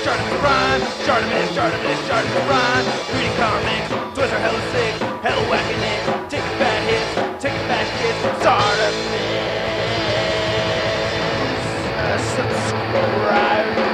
Charlemagne rhyme, Charlemagne rhyme. Reading comics, toys are hella sick, hella whacking it. Taking bad hits, taking bad shit. Subscribe for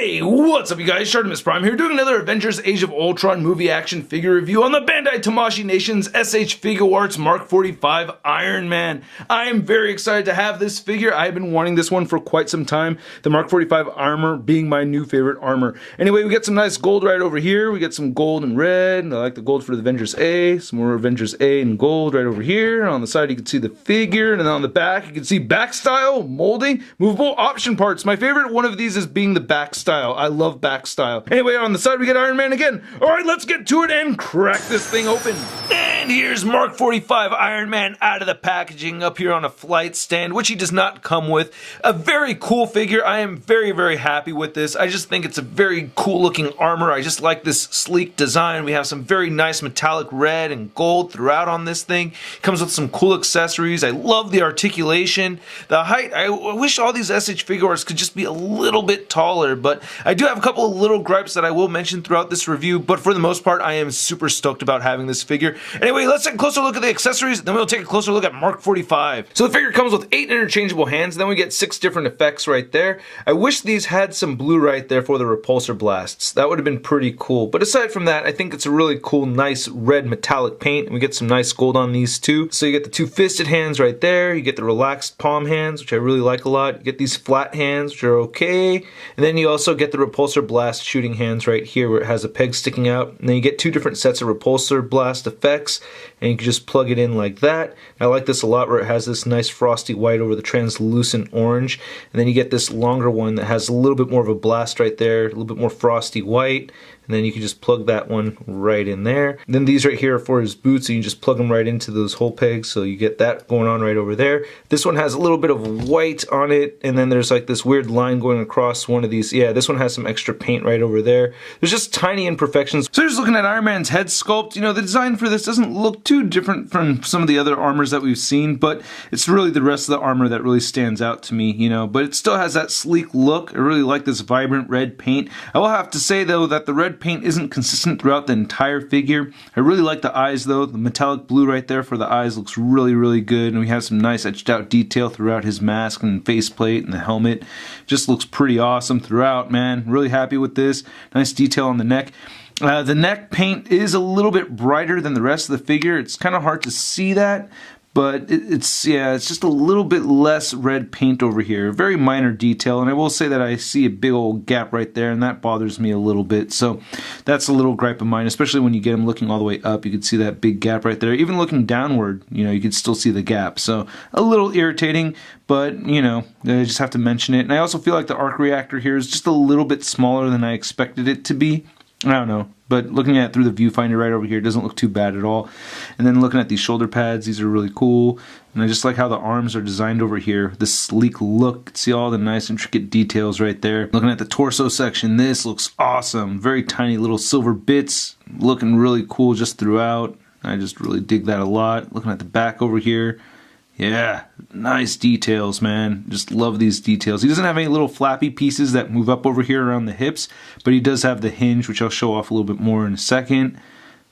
Hey, what's up you guys? Shartimus Prime here doing another Avengers Age of Ultron movie action figure review on the Bandai Tamashii Nations SH Figuarts Mark 45 Iron Man. I am very excited to have this figure. I've been wanting this one for quite some time. The Mark 45 armor being my new favorite armor. Anyway, we get some nice gold right over here. We get some gold and red. I like the gold for the Avengers A. Some more Avengers A and gold right over here. On the side you can see the figure, and then on the back you can see back style, molding, movable option parts. My favorite one of these is being the back style. I love back style. Anyway, on the side we get Iron Man again. Alright, let's get to it and crack this thing open. And here's Mark 45 Iron Man out of the packaging up here on a flight stand, which he does not come with. A very cool figure. I am very, very happy with this. I just think it's a very cool looking armor. I just like this sleek design. We have some very nice metallic red and gold throughout on this thing. Comes with some cool accessories. I love the articulation. The height, I wish all these SH Figuarts could just be a little bit taller, but I do have a couple of little gripes that I will mention throughout this review, but for the most part, I am super stoked about having this figure. Anyway, let's take a closer look at the accessories, then we'll take a closer look at Mark 45. So the figure comes with 8 interchangeable hands, then we get 6 different effects right there. I wish these had some blue right there for the repulsor blasts. That would have been pretty cool. But aside from that, I think it's a really cool, nice red metallic paint, and we get some nice gold on these too. So you get the 2 fisted hands right there, you get the relaxed palm hands, which I really like a lot. You get these flat hands, which are okay. And then you also get the repulsor blast shooting hands right here where it has a peg sticking out, and then you get 2 different sets of repulsor blast effects, and you can just plug it in like that. I like this a lot where it has this nice frosty white over the translucent orange, and then you get this longer one that has a little bit more of a blast right there, a little bit more frosty white, and then you can just plug that one right in there. And then these right here are for his boots, so you can just plug them right into those hole pegs, so you get that going on right over there. This one has a little bit of white on it, and then there's like this weird line going across one of these. Yeah, this one has some extra paint right over there. There's just tiny imperfections. So just looking at Iron Man's head sculpt, you know, the design for this doesn't look too different from some of the other armors that we've seen, but it's really the rest of the armor that really stands out to me, you know, but it still has that sleek look. I really like this vibrant red paint. I will have to say though that the red paint isn't consistent throughout the entire figure. I really like the eyes though. The metallic blue right there for the eyes looks really, really good, and we have some nice etched out detail throughout his mask and faceplate and the helmet. Just looks pretty awesome throughout, man. Really happy with this. Nice detail on the neck. The neck paint is a little bit brighter than the rest of the figure. It's kind of hard to see that, but it's just a little bit less red paint over here. Very minor detail, and I will say that I see a big old gap right there, and that bothers me a little bit. So that's a little gripe of mine, especially when you get him looking all the way up. You can see that big gap right there. Even looking downward, you know, you can still see the gap. So a little irritating, but you know, I just have to mention it. And I also feel like the arc reactor here is just a little bit smaller than I expected it to be. I don't know, but looking at it through the viewfinder right over here, it doesn't look too bad at all. And then looking at these shoulder pads, these are really cool. And I just like how the arms are designed over here. This sleek look, see all the nice intricate details right there. Looking at the torso section, this looks awesome. Very tiny little silver bits, looking really cool just throughout. I just really dig that a lot. Looking at the back over here. Yeah, nice details, man. Just love these details. He doesn't have any little flappy pieces that move up over here around the hips, but he does have the hinge, which I'll show off a little bit more in a second.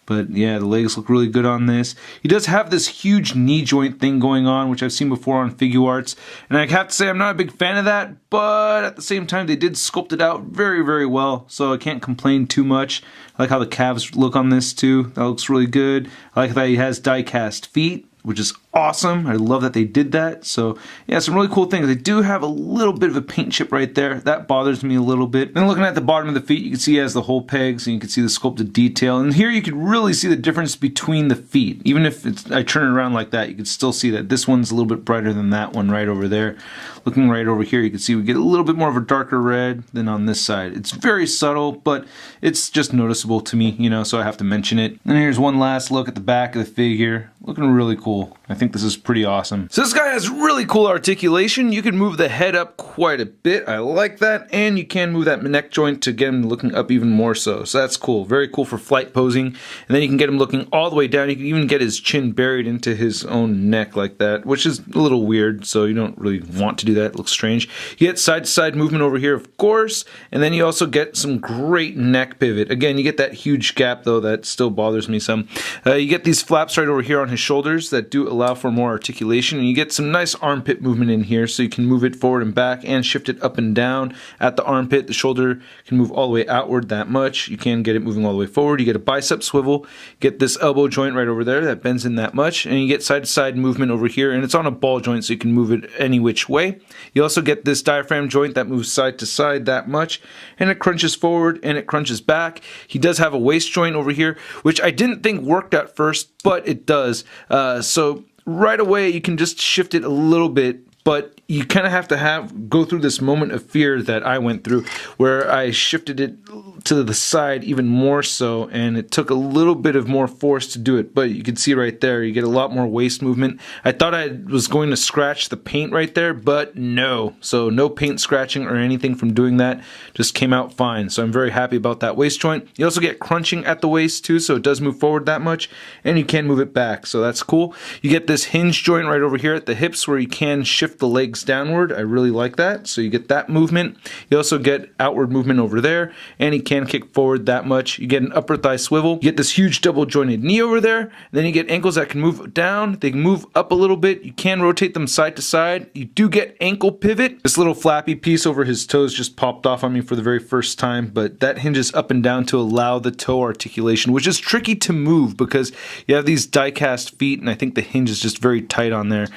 But yeah, the legs look really good on this. He does have this huge knee joint thing going on, which I've seen before on Figuarts, and I have to say I'm not a big fan of that, but at the same time they did sculpt it out very, very well, so I can't complain too much. I like how the calves look on this too. That looks really good. I like that he has die-cast feet, which is awesome. I love that they did that. So yeah, some really cool things. They do have a little bit of a paint chip right there. That bothers me a little bit. Then looking at the bottom of the feet, you can see he has the hole pegs, and you can see the sculpted detail. And here you can really see the difference between the feet. Even if I turn it around like that, you can still see that this one's a little bit brighter than that one right over there. Looking right over here, you can see we get a little bit more of a darker red than on this side. It's very subtle, but it's just noticeable to me, you know, so I have to mention it. And here's one last look at the back of the figure. Looking really cool. I think this is pretty awesome. So this guy has really cool articulation. You can move the head up quite a bit. I like that. And you can move that neck joint to get him looking up even more so. So that's cool. Very cool for flight posing. And then you can get him looking all the way down. You can even get his chin buried into his own neck like that, which is a little weird. So you don't really want to do that. It looks strange. You get side-to-side movement over here, of course. And then you also get some great neck pivot. Again, you get that huge gap, though. That still bothers me some. You get these flaps right over here on his shoulders that do allow for more articulation. And you get some nice armpit movement in here. So you can move it forward and back and shift it up and down at the armpit. The shoulder can move all the way outward that much. You can get it moving all the way forward. You get a bicep swivel. Get this elbow joint right over there that bends in that much. And you get side-to-side movement over here. And it's on a ball joint, so you can move it any which way. You also get this diaphragm joint that moves side to side that much. And it crunches forward and it crunches back. He does have a waist joint over here, which I didn't think worked at first, but it does. So right away you can just shift it a little bit, but you kind of have to go through this moment of fear that I went through where I shifted it to the side even more so, and it took a little bit of more force to do it. But you can see right there, you get a lot more waist movement. I thought I was going to scratch the paint right there, but no. So no paint scratching or anything from doing that. Just came out fine. So I'm very happy about that waist joint. You also get crunching at the waist too, so it does move forward that much, and you can move it back. So that's cool. You get this hinge joint right over here at the hips where you can shift the legs downward. I really like that. So you get that movement. You also get outward movement over there, and you can kick forward that much. You get an upper thigh swivel. You get this huge double jointed knee over there. And then you get ankles that can move down. They can move up a little bit. You can rotate them side to side. You do get ankle pivot. This little flappy piece over his toes just popped off on me for the very first time, but that hinges up and down to allow the toe articulation, which is tricky to move because you have these die-cast feet, and I think the hinge is just very tight on there.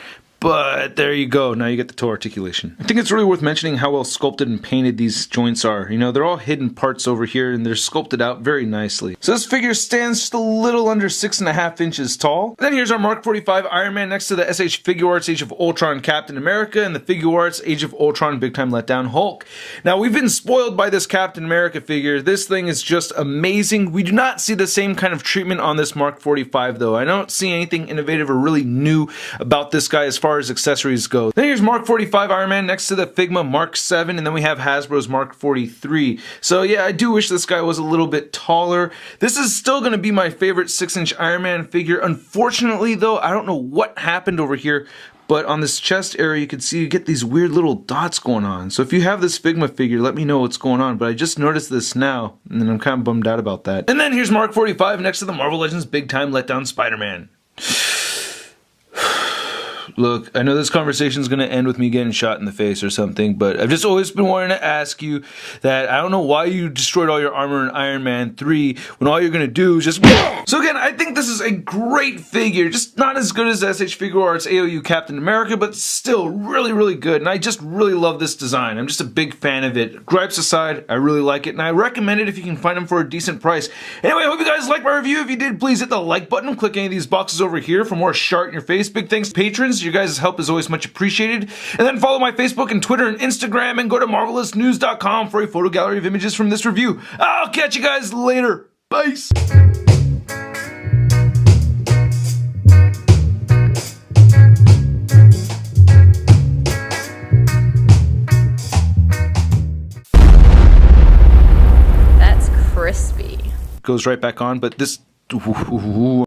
But there you go. Now you get the toe articulation. I think it's really worth mentioning how well sculpted and painted these joints are. You know, they're all hidden parts over here, and they're sculpted out very nicely. So this figure stands just a little under 6.5 inches tall. Then here's our Mark 45 Iron Man next to the SH Figuarts Age of Ultron Captain America and the Figuarts Age of Ultron Big Time Letdown Hulk. Now, we've been spoiled by this Captain America figure. This thing is just amazing. We do not see the same kind of treatment on this Mark 45, though. I don't see anything innovative or really new about this guy as far as accessories go. Then here's Mark 45 Iron Man next to the Figma Mark 7, and then we have Hasbro's Mark 43. So yeah, I do wish this guy was a little bit taller. This is still going to be my favorite 6-inch Iron Man figure. Unfortunately though, I don't know what happened over here, but on this chest area you can see you get these weird little dots going on. So if you have this Figma figure, let me know what's going on. But I just noticed this now, and I'm kind of bummed out about that. And then here's Mark 45 next to the Marvel Legends Big Time Letdown Spider-Man. Look, I know this conversation is going to end with me getting shot in the face or something, but I've just always been wanting to ask you that I don't know why you destroyed all your armor in Iron Man 3 when all you're going to do is just... So again, I think this is a great figure, just not as good as SH Figuarts AOU Captain America, but still really, really good, and I just really love this design. I'm just a big fan of it. Gripes aside, I really like it, and I recommend it if you can find them for a decent price. Anyway, I hope you guys liked my review. If you did, please hit the like button, click any of these boxes over here for more shart in your face. Big thanks to patrons. Your guys' help is always much appreciated. And then follow my Facebook and Twitter and Instagram, and go to marvelousnews.com for a photo gallery of images from this review. I'll catch you guys later. Bye. That's crispy. Goes right back on, but this...